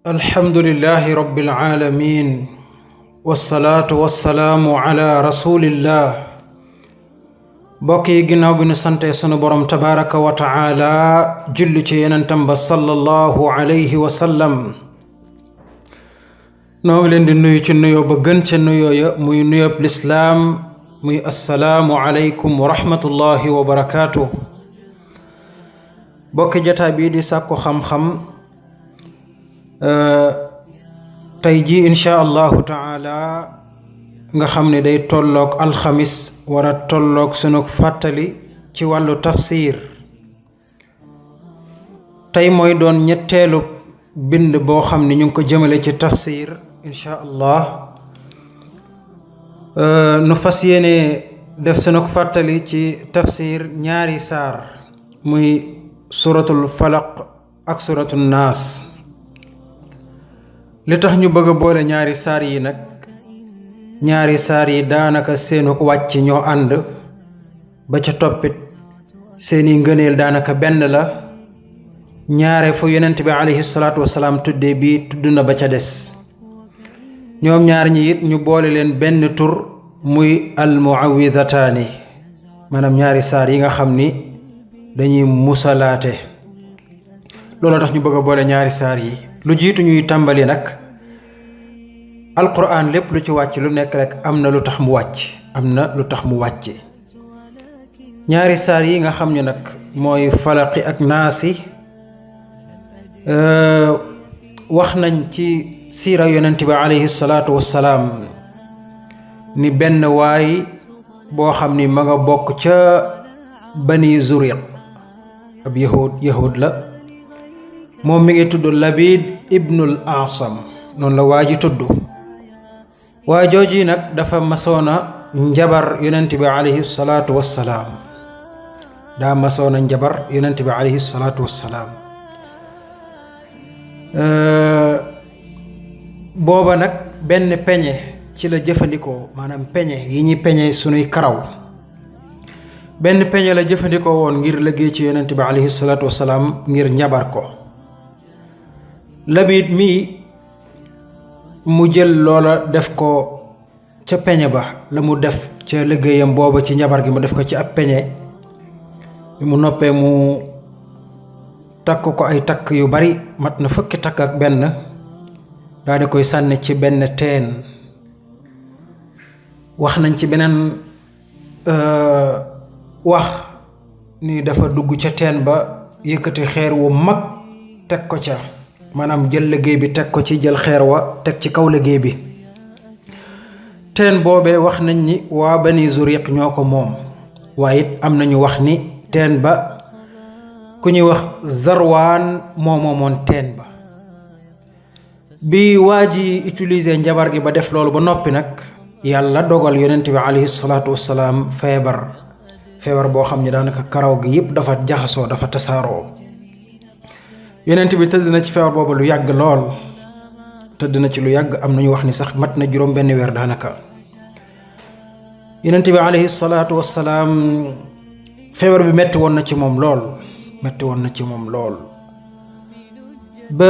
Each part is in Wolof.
alhamdulillahi rabbil alamin wassalaatu wassalaamu ala rasulillah. mbokk yi ginnaaw bi nu sante sunu borom tabaraka wa taala julli ci yenentam ba sallallahu alayhi wa sallam, noo ngi leen di nuyu ci nuyoo ba gën ca nuyoo ya muy nuyoob lislaam muy assalaamu aleykum wa rahmatullahi wa barakaatuh. bokki jataa bii di sàkku xam-xam, tey jii insha allahu taala nga xam ne day tolloog alxamis war a tolloog sunu fàttali ci wàllu tafsir. tey mooy doon ñetteelu bind boo xam ne ñu ngi ko jëmale ci tafsir insha allah. nu fas yéene def sunu fàttali ci tafsir ñaari saar muy suratul falaq ak suratul naas. li tax ñu bëgg a boole ñaari saar yi nag, ñaari saar yi daanaka seenu wàcc ñoo ànd, ba ca toppit seeni ngëneel daanaka benn la. ñaare fu yonent bi alayhi salaatu wasalaam tuddee bii tudd na ba ca des. ñoom ñaar ñi it ñu boole leen benn tur muy almuawidataani, maanaam ñaari saar yi nga xam ni dañuy musalaate. loolu tax ñu bëgg a boole ñaari saar yi. lu jiitu ñuy tàmbali nag, alquran lépp lu ci wàcc lu nekk rek am na lu tax mu wàcc. ñaari saar yi nga xam ne nag mooy falaqi ak naasi, wax nañ ci siira yonent bi alayhi salaatu wassalaam ni benn waay boo xam ni ma nga bokk ca bani zuriq, ab yahud la. moom mi ngi tudd Labid ibnul Asam, noonu la waa ji tudd. waa jooji nag dafa masoona njabar yonent bi alayhi salaatu wassalaam, daa masoona njabar yonent bi alayhi salaatu wassalaam. booba nag benn peñe ci la jëfandikoo, maanaam peñe yi ñuy peñe sunuy karaw. benn peñe la jëfandikoo woon ngir liggéey ci yonent bi alayhi salaatu wassalaam ngir njabar ko. Labid mi mu jël loola def ko ca peñe ba, la mu def ca liggéeyam booba ci njabar gi mu def ko ci ab peñe. bi mu noppee mu takk ko ay takk yu bari, mat na fukki takk ak benn, daal di koy sànni ci benn teen. wax nañ ci beneen wax ni dafa dugg ca teen ba, yëkkati xeer wu mag teg ko ca, maanaam jël liggéey bi teg ko ci, jël xeer wa teg ci kaw liggéey bi. teen boobee wax nañ ni waa bani zuriq ñoo ko moom, waaye it am nañu wax ni teen ba ku ñuy wax zarwaan moo moomoon teen ba. bi waa ji utiliser njabar gi ba def loolu ba noppi nag, yàlla dogal yonent bi alayhi salaatu wassalaam feebar boo xam ne daanaka karaw gi yëpp dafa jaxasoo, dafa tasaaroo. yonent bi tëdd na ci feebar boobu lu yàgg lool, tëdd na ci lu yàgg, am nañu wax ni sax mat na juróom benn weer daanaka. yonent bi alayhi salaatu wassalaam feebar bi metti woon na ci moom lool, ba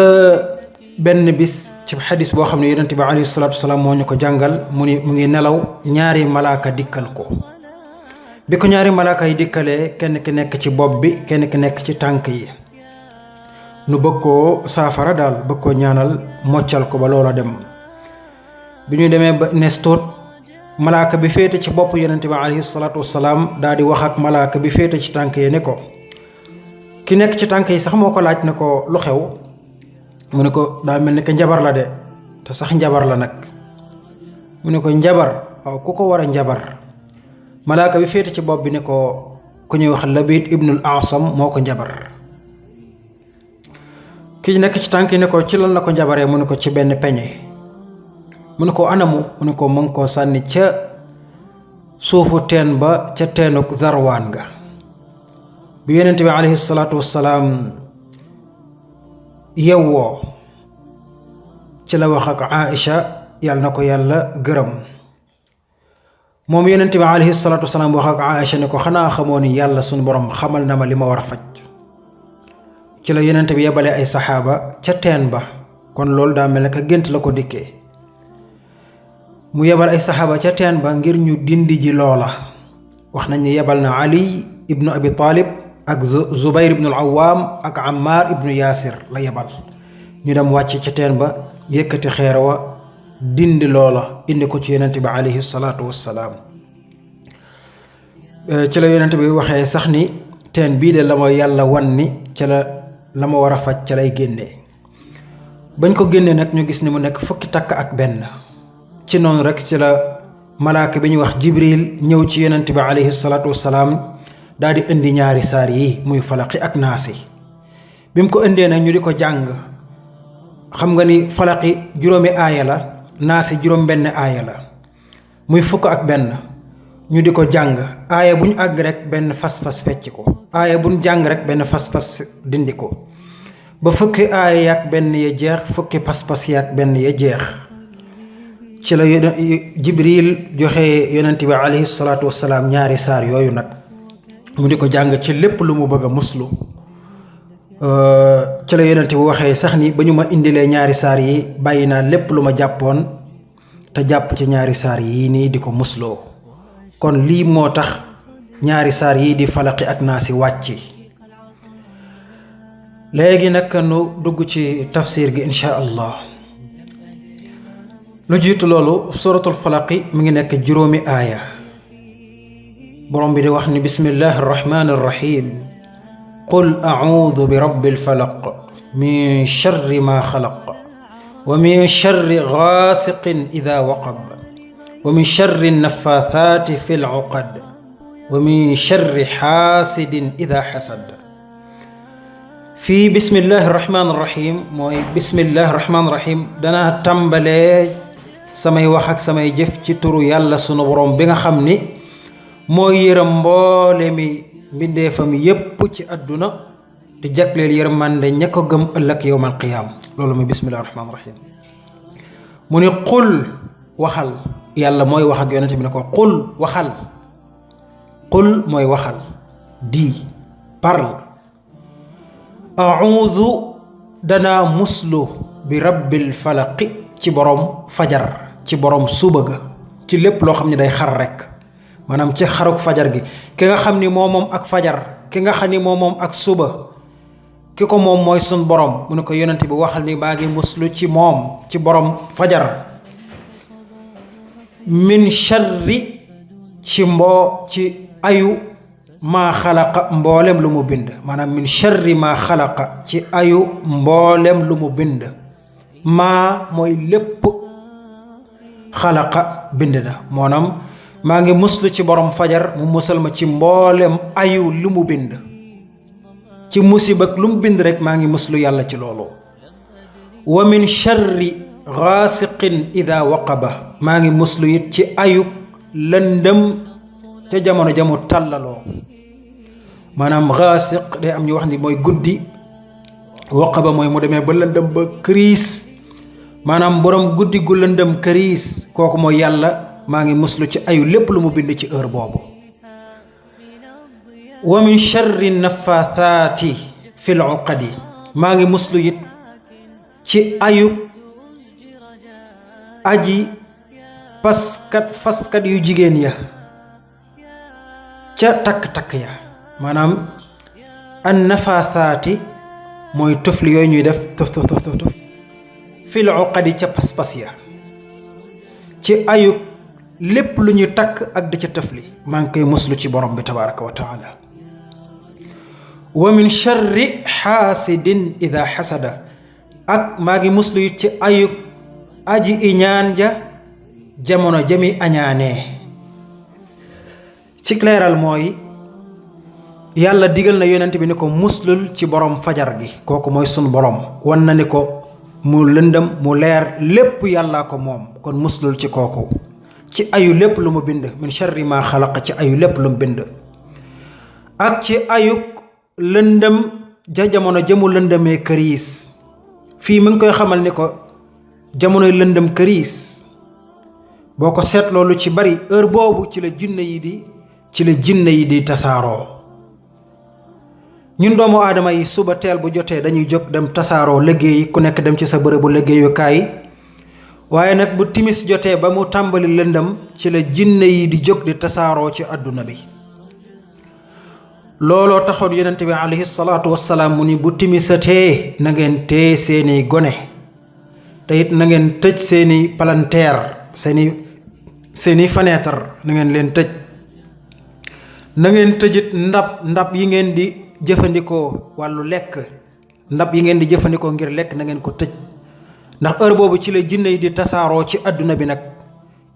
benn bis ci xadis boo xam ne yonent bi alayhi salaatu wassalaam moo ñu ko jàngal, mu ngi nelaw, ñaari malaaka dikkal ko. bi ko ñaari malaaka yi dikkalee, kenn ki nekk ci bopp bi, kenn ki nekk ci tànk yi. nu bëgg koo saafara daal, bëgg koo ñaanal moccal ko ba loola dem. bi ñu demee ba nestoot, malaaka bi féete ci bopp yonent bi alayhi salaatu wassalaam daal di wax ak malaaka bi féete ci tànk yi ne ko, ki nekk ci tànk yi sax moo ko laaj ne ko lu xew. mu ne ko daa mel ni que njabar la de, te sax njabar la nag. mu ne ko njabar? waaw, ku ko war a njabar? malaaka bi féete ci bopp bi ne ko ku ñuy wax Labid ibnul Asam moo ko njabar. ki nekk ci tànk yi ne ko ci lan la ko njabaree? mu ne ko ci benn peñe. mu ne ko anamu? mu ne ko mu ngi koo sànni ca suufu teen ba, ca teenuk zarwaan ga. bi yonent bi alayhi salaatu wassalaam yewwoo ci la wax ak Aïcha, yàlla na ko yàlla gërëm. moom yonent bi alayhi salaatu wassalaam wax ak Aïcha ne ko xanaa xamoo ni yàlla sunu borom xamal na ma li ma war a faj. ci la yonent bi yebale ay saxaaba ca teen ba kon loolu daa mel ne ka gént la ko dikkee. mu yebal ay saxaaba ca teen ba ngir ñu dindi ji loola. wax nañ ni yebal na Ali ibnu Abi Talib ak Zubayr ibnu al-Awwam ak Ammar ibnu Yasir la yebal ñu dem wàcc ca teen ba yëkkati xeer wa dindi loola indi ko ci yonent bi alayhi salaatu wassalaam. ci la yonent bi waxee sax ni teen bii de la ma yàlla wan ni ca la ma war a faj ca lay génnee. bañ ko génnee nag ñu gis ni mu nekk fukki takk ak benn. ci noonu rek ci la malaaka bi ñuy wax Jibril ñëw ci yonent bi alayhi salaatu wassalaam daal di indi ñaari saar yi muy falaqi ak naasi. bi mu ko indee nag ñu di ko jàng. xam nga ni falaqi juróomi aaya la naasi juróom benn aaya la muy fukk ak benn. ñu di ko jàng aaya bu ñu àgg rek benn fas-fas fecc ko aaya bu ñu jàng rek benn fas-fas dindi ko ba fukki aaya yaak benn ya jeex fukki pas-pas yaak benn ya jeex. ci la Jibril joxe yonent bi alayhi salaatu wassalaam ñaari saar yooyu nag mu di ko jàng ci lépp lu mu bëgg a muslu. ci la yonent bi waxee sax ni ba ñu ma indilee ñaari saar yi bàyyi naa lépp lu ma jàppoon te jàpp ci ñaari saar yii nii di ko musloo. kon lii moo tax ñaari saar yii di falaqi ak naasi wàcc. léegi nag nu dugg ci tafsir gi insha allah. lu jiitu loolu suratul falaqi mi ngi nekk juróomi aaya. borom bi di wax ni bismillahi arrahmani arrahim qul a'udhu bi rabbil falaq min sharri ma xalaq wa min sharri ghasiqin idha waqab wa min sharri naffaathaati fil uqad wa min sharri xaasidin ida xasad. fii bismillahi rahmaani rahim mooy bismillahi rahmaani rahim danaa tàmbalee samay wax ak samay jëf ci turu yàlla sunu borom bi nga xam ni mooy yërëm mboole mi mbindeefam yépp ci àdduna di jagleel yërmande ña ko gëm ëllëg yowmal qiyaam. loolu mooy bismillahi rahmaani rahim. mu ni qul waxal. yàlla mooy wax ak yonent bi ne ko qul waxal. qul mooy waxal. di parle. a'udhu danaa muslu bi rabbil falaqi ci borom fajar ci borom suba ga ci lépp loo xam ne day xar rek maanaam ci xaruk fajar gi ki nga xam ni moom ak fajar ki nga xam ni moom ak suba ki ko moom mooy sun borom mu ne ko yonent bi waxal ni maa ngi muslu ci moom ci borom fajar. min sharri ci ayu maa xalaqa mboolem lu mu bind maanaam min sharri maa xalaqa ci ayu mboolem lu mu bind. maa mooy lépp xalaqa bind na maanaam maa ngi muslu ci borom fajar mu musal ma ci mboolem ayu lu mu bind. ci musiba lu mu bind rek maa ngi muslu yàlla ci loolu. wa min sharri gaasiqin ida waqaba maa ngi muslu it ci ayuk lëndëm ca jamono jamu tàllaloo maanaam gaasiq day am ñu wax ni mooy guddi waqaba mooy mu demee ba lëndëm ba këriis maanaam borom guddi gu lëndëm këriis kooku mooy yàlla maa ngi muslu ci ayu lépp lu mu bind ci heure boobu. wa min sharri naffaathaati fil uqadi maa ngi muslu it ci ayu aji faskat yu jigéen ya ca takk-takk ya maanaam an nafaasaati mooy tufli yooyu ñuy def tuf fil uqadi ca pas-pas ya ci ayu lépp lu ñuy takk ak di ca tufli maa ngi koy muslu ci borom bi tabaraka wa taala. wa min sharri xaasidin ida xasada ak maa ngi muslu it ci ayu aji iñaan ja jamono jami añaanee. ci leeral mooy yàlla digal na yonent bi ni ko muslul ci borom fajar gi kooku mooy sunu borom wan na ni ko mu lëndëm mu leer lépp yàllaa ko moom kon muslul ci kooku ci ayu lépp lu mu bind min sharri ma xalaqa ci ayu lépp lu mu bind ak ci ayuk lëndëm ja jamono jëmu lëndëmee këriis fii mu ngi koy xamal ni ko jamonoy lëndëm këriis boo ko seet loolu ci bari heure boobu ci la jinne yi di tasaaroo ñun doomu aadama yi suba teel bu jotee dañuy jóg dem tasaaroo liggéey ku nekk dem ci sa bërëbu liggéeyukaay waaye nag bu timis jotee ba mu tàmbali lëndëm ci la jinne yi di jóg di tasaaroo ci àdduna bi looloo taxoon yonent bi alayhi salaatu wassalaam mu ni bu timisatee na ngeen téye seeni gone te it na ngeen tëj seeni palanteer seeni fenêtre na ngeen leen tëj na ngeen tëjit ndab yi ngeen di jëfandikoo wàllu lekk ndab yi ngeen di jëfandikoo ngir lekk na ngeen ko tëj ndax heure boobu ci la jinne yi di tasaaroo ci àdduna bi nag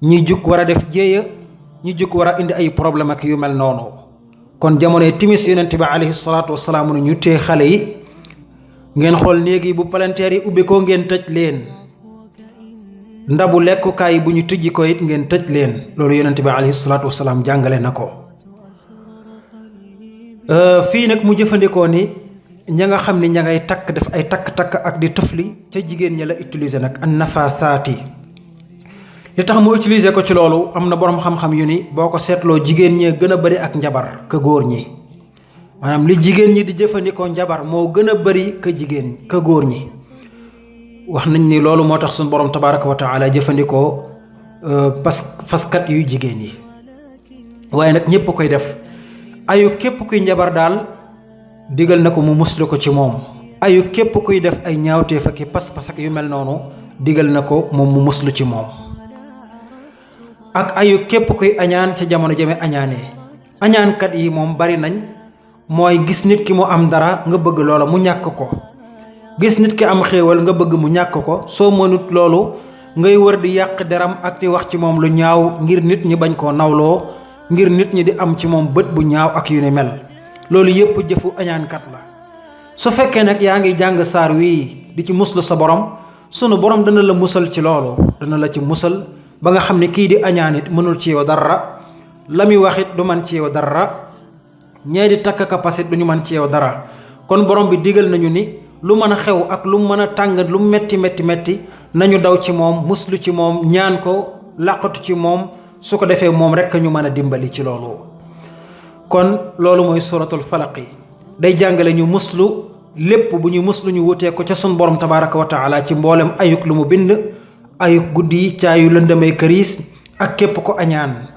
ñi jug war a def jéeya ñi jug war a indi ay problème ak yu mel noonu kon jamonoy timis yonent bi alayhi salaatu wasalaam nu ñu tee xale yi ngeen xool néegi bu palanteer yi ubbi ko ngeen tëj leen ndabu lekkukaay bu ñu tëjji ko it ngeen tëj leen loolu yonent bi alayhi salaatu wasalaam jàngale na ko fii nag mu jëfandikoo ni ña nga xam ni ña ngay takk def ay takk-takk ak di tëfli ca jigéen ña la utiliser nag an nafasaati li tax mu utiliser ko ci loolu am na boroom xam-xam yu ni boo ko seetloo jigéen ñee gën a bari ak njabar ka góor ñi maanaam li jigéen ñi di jëfandikoo njabar moo gën a bari ka góor ñi wax nañ ni loolu moo tax suñu borom tabaraka wa taala jëfandikoo faskat yu jigéen yi waaye nag ñépp koy def ayu képp kuy njabar daal digal na ko mu muslu ko ci moom ayu képp kuy def ay ñaawteef ak pas-pas ak yu mel noonu digal na ko moom mu muslu ci moom ak ayu képp kuy añaan ca jamono jame añaanee añaankat yi moom bari nañ mooy gis nit ki mu am dara nga bëgg loola mu ñàkk ko gis nit ki am xéewal nga bëgg mu ñàkk ko soo mënut loolu ngay wër di yàq deram ak di wax ci moom lu ñaaw ngir nit ñi bañ koo nawloo ngir nit ñi di am ci moom bët bu ñaaw ak yu ne mel loolu yépp jëfu añaankat la su fekkee nag yaa ngi jàng saar wii di ci muslu sa borom sunu borom dana la musal ci loolu dana la ci musal ba nga xam ne kii di añaan it mënul ci yow dara la muy wax it du man ci yow dara ñee di takk ka pasit du ñu man ci yow dara kon borom bi digal nañu ni lu mën a xew ak lu mën a tàng lu metti nañu daw ci moom muslu ci moom ñaan ko làqatu ci moom su ko defee moom rekk ñu mën a dimbali ci loolu kon loolu mooy suratul falaq yi day jàngale ñu muslu lépp bu ñu muslu ñu wutee ko ca sun borom tabaraka wa taala ci mboolem ayuk lu mu bind ayuk guddi yi caayu lëndamay këriis ak képp ko añaan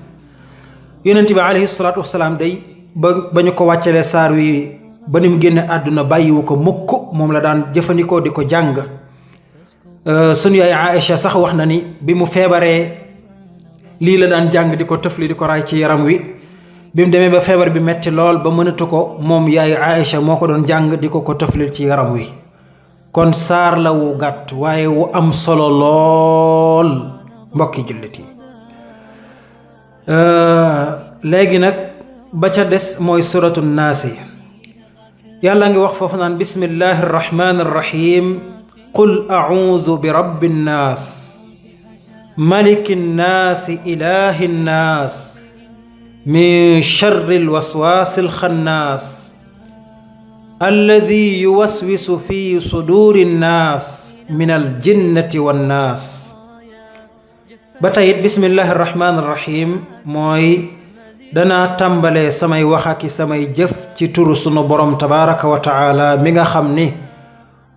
yonent bi alayhi salaatu wasalaam day ba ñu ko wàccalee saar wi ba ni mu génne àdduna bàyyiwu ko mukk moom la daan jëfandikoo di ko jàng sunu yaay Aïcha sax wax na ni bi mu feebaree lii la daan jàng di ko tëfli di ko raay ci yaram wi bi mu demee ba feebar bi metti lool ba mënatu ko moom yaay Aïcha moo ko doon jàng di ko tëflil ci yaram wi kon saar la wu gàtt waaye wu am solo lool mbokki jullit yi léegi nag ba ca des mooy suratu naasi yàlla ngi wax foofu naan bismillahi arrahmani arrahim qul a'udhu bi rabbi nnaas maliki nnaasi ilahi nnaas min charri alwaswaasi alxannaas alladi yuwaswisu fi suduri nnaas min aljinnati wannaas ba tey it bismillahi arrahmani arrahim mooy danaa tàmbalee samay wax ak samay jëf ci turu sunu borom tabaraka wa taala mi nga xam ni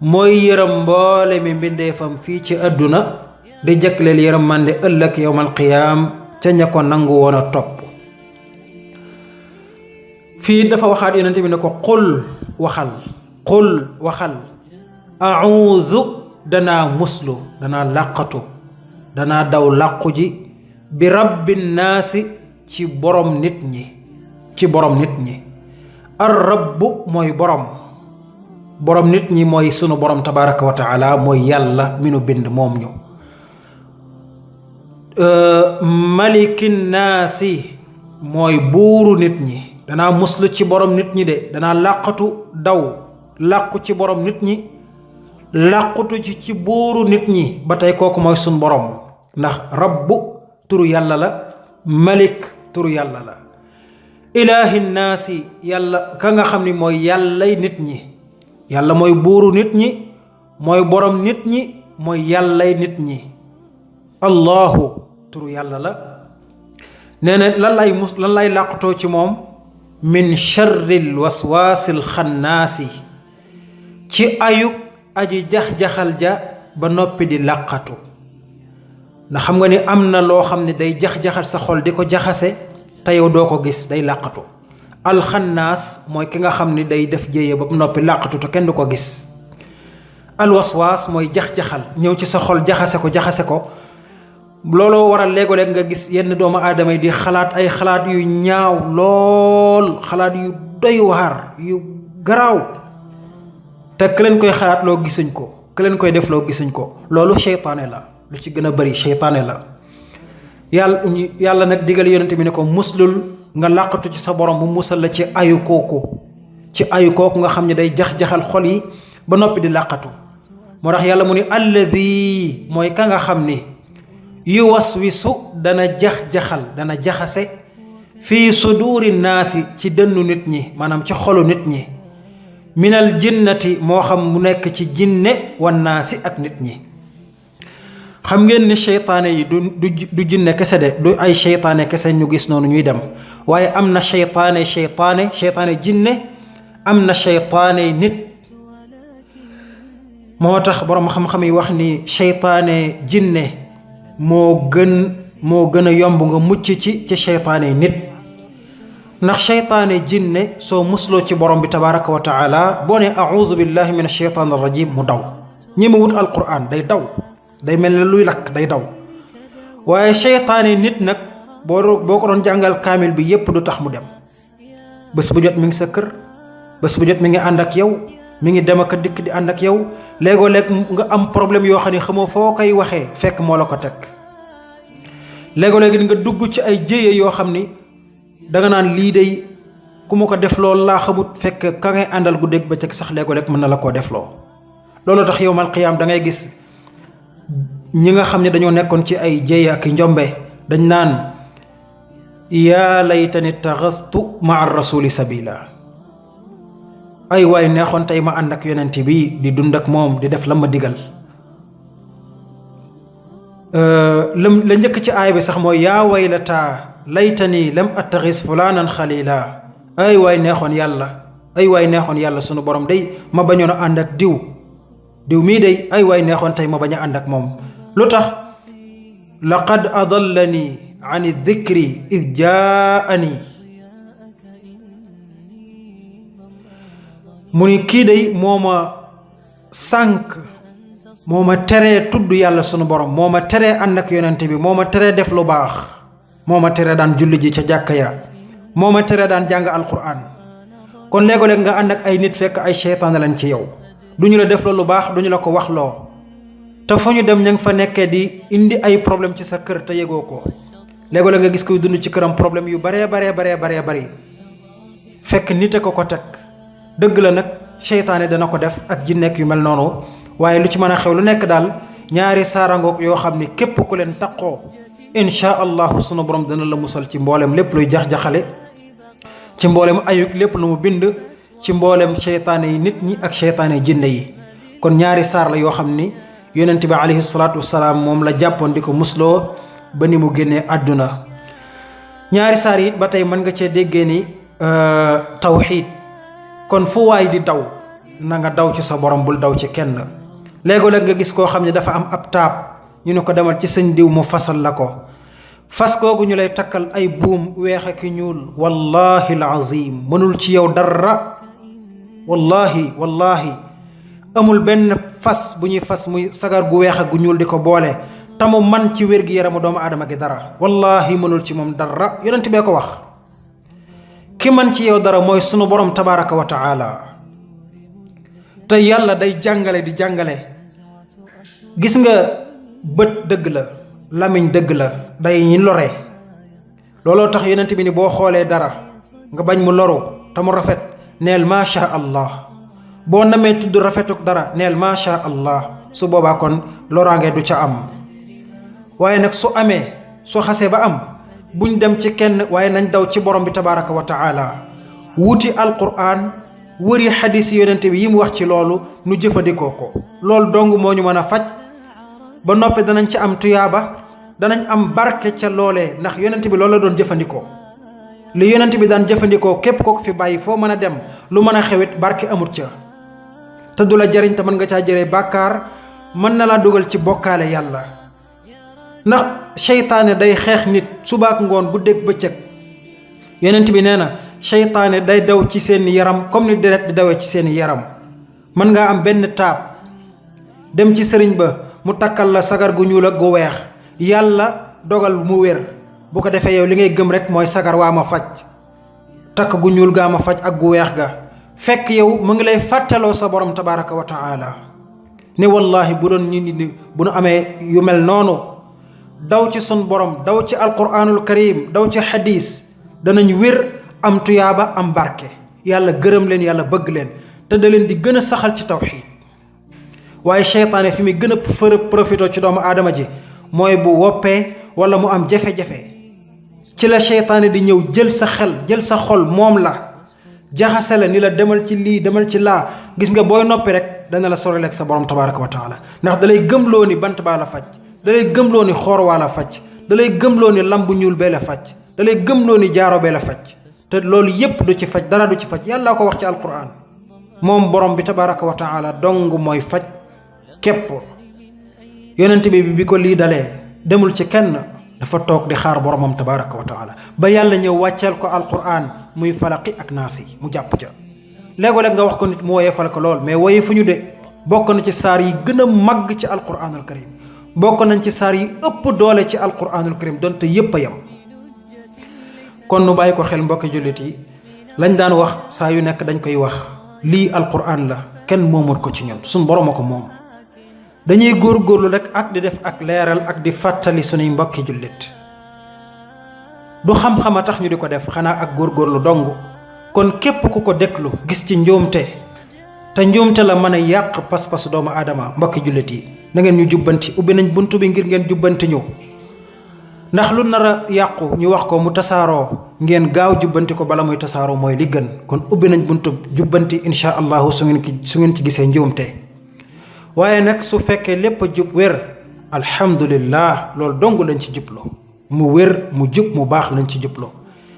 mooy yërëm mboole mi mbindeefam fii ci àdduna di jëkkleel yërëm mande ëllëg yowmal qiyaam ca ña ko nangu woon a topp fii dafa waxaat yonent bi ne ko qul waxal a'uudu danaa muslu danaa làqatu danaa daw làqu ji bi rabbi naasi ci borom nit ñi ar rabbu mooy borom nit ñi mooy sunu borom tabaraka wa taala mooy yàlla mi nu bind moom ñu malikin naasi mooy buuru nit ñi danaa muslu ci borom nit ñi de danaa làqatu daw làqu ci borom nit ñi làqutu ci buuru nit ñi ba tey kooku mooy sunu borom ndax rabbu turu yàlla la malik turu yàlla la ilaahi naasi yàlla ka nga xam ni mooy yàllay nit ñi yàlla mooy buuru nit ñi mooy borom nit ñi mooy yàllay nit ñi allahu turu yàlla la nee na lan lay làqutoo ci moom min charril waswaasil xannaasi ci ayuk aji jax-jaxal ja ba noppi di làqatu. ndax xam nga ni am na loo xam ne day jax-jaxal sa xol di ko jaxase te yow doo ko gis, day làqatu. alxannaas mooy ki nga xam ni day def jéye ba noppi làqatu te kenn du ko gis. alwaswaas mooy jax-jaxal ñëw ci sa xol jaxase ko looloo waral léego-léeg nga gis yenn doomu aadama yi di xalaat ay xalaat yu ñaaw lool, xalaat yu doy waar, yu garaaw, te ku leen koy xalaat loo gisuñ ko, ku leen koy def loo gisuñ ko. loolu seytaane la, lu ci gën a bari seytaane la. yàlla nag digal yonente bi ne ko muslul nga làqatu ci sa borom mu musal la ci ayu kooku nga xam ne day jax-jaxal xol yi ba noppi di làqatu. moo tax yàlla mu ni alladi mooy ka nga xam ni yu waswisu dana jax-jaxal, dana jaxase fii suduuri naasi ci dënnu nit ñi, maanaam ci xolu nit ñi, minal jinnati moo xam mu nekk ci jinne wan naasi ak nit ñi. xam ngeen ni seytaane yi du jinne kese de, du ay seytaane kese ñu gis noonu ñuy dem, waaye am na seytaane jinne, am na seytaane nit. moo tax borom xam-xam yi wax ni seytaane jinne moo gën a yomb nga mucc ci seytaane nit. ndax seytaane jinne soo musloo ci borom bi tabaraka wa taala boo ne a'uuzu billahi min asheytaan arrajim mu daw. ñi ma wut alquran day daw, day mel ne luy lakk, day daw. waaye seytaane nit nag boo ko doon jàngal kaamil bi yépp du tax mu dem. bés bu jot mi ngi sa kër, bés bu jot mi ngi ànd ak yow, mi ngi dem ak dikk di ànd ak yow. léegoo-léeg nga am problème yoo xam ne xamoo foo koy waxee fekk moo la ko teg. léegoo-léeg nga dugg ci ay jéye yoo xam ni danga naan lii day ku ma ko def loolu laa xamut, fekk ka ngay àndal guddeeg bëccëg sax léegoo-léeg mën na la koo defloo. loolu tax yawmal qiyaam da ngay gis ñi nga xam ne dañoo nekkoon ci ay jéye ak njombe dañ naan yaa laytani taxastu maa rasuli sabila. ay waay neexoon tey ma ànd ak yonent bi di dund ak moom di def la ma digal. la njëkk ci aay bi sax mooy yaa waylata laytani lam attaxis fulaanan xalila. ay waay neexoon yàlla sunu borom day ma bañoon a ànd ak diw mii day ay waay neexoon tey ma bañ a ànd ak moom. lu tax laqad adallani an dikri id jaani. mu ni kii day moo ma sànq, moo ma teree tudd yàlla sunu borom, moo ma teree ànd ak yonente bi, moo ma teree def lu baax, moo ma teree daan julli ji ca jàkka ya, moo ma teree daan jàng alquran. kon léego-léeg nga ànd ak ay nit fekk ay seytaane lañ ci yow, duñu la def lu baax, duñu la ko wax loo, te fu ñu dem ña ngi fa nekkee di indi ay problème ci sa kër te yëgoo ko. léego-léeg nga gis koy dund ci këram problème yu baree bari fekk nit a ko teg. dëgg la nag seytaane dana ko def ak jinneek yu mel noonu, waaye lu ci mën a xew lu nekk daal ñaari saarangoog yoo xam ni képp ku leen taqoo insha allahu sunu borom dana la musal ci mboolem lépp luy jax-jaxale, ci mboolem ayuk lépp lu mu bind, ci mboolem seytaane yi nit ñi ak seytaane jinne yi. kon ñaari saar la yoo xam ni yonent bi alayhi salaatu wasalaam moom la jàppoon di ko musloo ba ni mu génnee àdduna. ñaari saar yi ba tey mën nga cee déggee ni tawxiid. kon fu waay di daw na nga daw ci sa borom, bul daw ci kenn. léegoo-léeg nga gis koo xam ne dafa am ab taab, ñu ne ko demal ci sëñ diw mu fasal la ko. fas googu ñu lay takkal ay buum weex ak ñuul, wallahi alazim mënul ci yow dara. wallahi amul benn fas bu ñuy fas muy sagar gu weex ak gu ñuul di ko boole tamu man ci wér gi yaramu doomu aadama gi dara. wallahi mënul ci moom dara, yonent bee ko wax. ki man ci yow dara mooy sunu borom tabaraka wa taala. te yàlla day jàngale di jàngale. gis nga bët dëgg la, lamiñ dëgg la, day ñi lore. looloo tax yonent bi ni boo xoolee dara nga bañ mu loru te mu rafet neel macha allah. boo namee tudd rafetuk dara neel macha allah. su boobaa kon loraange du ca am. waaye nag su amee, su xasee ba am, buñ dem ci kenn, waaye nañ daw ci borom bi tabaraka wa taala. wuti alquran, wëri xadis yonente bi yi mu wax ci loolu, nu jëfandikoo ko. loolu dong moo ñu mën a faj ba noppi danañ ci am tuyaaba, danañ am barke ca loolee, ndax yonente bi loolu la doon jëfandikoo. li yonent bi daan jëfandikoo képp ko fi bàyyi foo mën a dem lu mën a xewit barke amut ca te du la jariñ te mën nga caa jëree bàkkaar mën na laa dugal ci bokkaale yàlla. ndax seytaane day xeex nit subaak ngoon guddeeg bëccëg. yonent bi nee na seytaane day daw ci seen yaram comme ni deret di dawee ci seen yaram. mën ngaa am benn taab dem ci sëriñ ba mu takkal la sagar gu ñuul ak gu weex yàlla dogal mu wér bu ko defee yow li ngay gëm rek mooy sagar waa ma faj takk gu ñuul gaa ma faj ak gu weex ga fekk yow mu ngi lay fàttaloo sa borom tabaraka wa taala ne wallahi bu doon nit ñi bu nu amee yu mel noonu daw ci sun borom daw ci alquranul karim daw ci hadis danañ wér am tuyaaba am barke yàlla gërëm leen yàlla bëgg leen te da leen di gën a saxal ci tawxiid. waaye seytaane fi muy gën a profité ci doomu aadama ji mooy bu woppee wala mu am jafe-jafe ci la seytaane di ñëw jël sa xel jël sa xol moom la jaxase la ni la demal ci lii demal ci laa gis nga booy noppi rek dana la soreleeg sa borom tabaraka wa taala ndax da lay gëmloo ni bant baa la faj da lay gëmloo ni xoor waa la faj da lay gëmloo ni lambu ñuul bee la faj da lay gëmloo ni jaaro bee la faj te loolu yépp du ci faj dara du ci faj yàlla ko wax ci alquran moom borom bi tabaraka wa taala dong mooy faj képp. yonent bi ko lii dalee demul ci kenn dafa toog di xaar boromam tabaraka wa taala ba yàlla ñëw wàcceel ko alquran muy falaqi ak naasi mu jàpp ca léego-léeg nga wax ko nit mu woyee fal ko lool mais woyee fu ñu de bokk na ci saar yi gën a màgg ci alquranul karim bokk nañ ci saar yi ëpp doole ci alquranul karim donte yépp a yem. kon nu bàyyi ko xel mbokki jullit yi lañ daan wax saa yu nekk dañ koy wax lii alquran la kenn moomut ko ci ñun suñ borom a ko moom. dañuy góorgóorlu rek ak di def ak leeral ak di fàttali suñuy mbokki jullit du xam-xam a tax ñu di ko def xanaa ak góorgóorlu dong. kon képp ku ko déglu gis ci njuumte te njuumte la mën a yàq pas-pasu doomu aadama mbokki jullit yi na ngeen ñu jubbanti ubbi nañ buntu bi ngir ngeen jubbanti ñu ndax lu nar a yàqu ñu wax ko mu tasaaroo ngeen gaaw jubbanti ko bala muy tasaaroo mooy li gën. kon ubbi nañ buntu jubbanti insha allahu su ngeen ci gisee njuumte. waaye nag su fekkee lépp a jub wér alhamdulillah loolu dong lañ ci jubloo mu wér mu jub mu baax lañ ci jubloo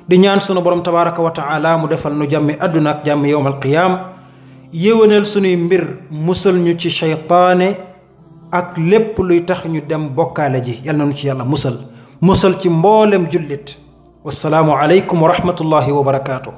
di ñaan sunu borom tabaraka wa taala mu defal nu jàmmi àdduna ak jàmmi yowmal qiyaam yéwénal sunuy mbir musal ñu ci shaytaane ak lépp luy tax ñu dem bokkaale ji yal na nu ci yàlla musal ci mboolem jullit wassalaamu aleykum wa rahmatullahi wa barakaatu.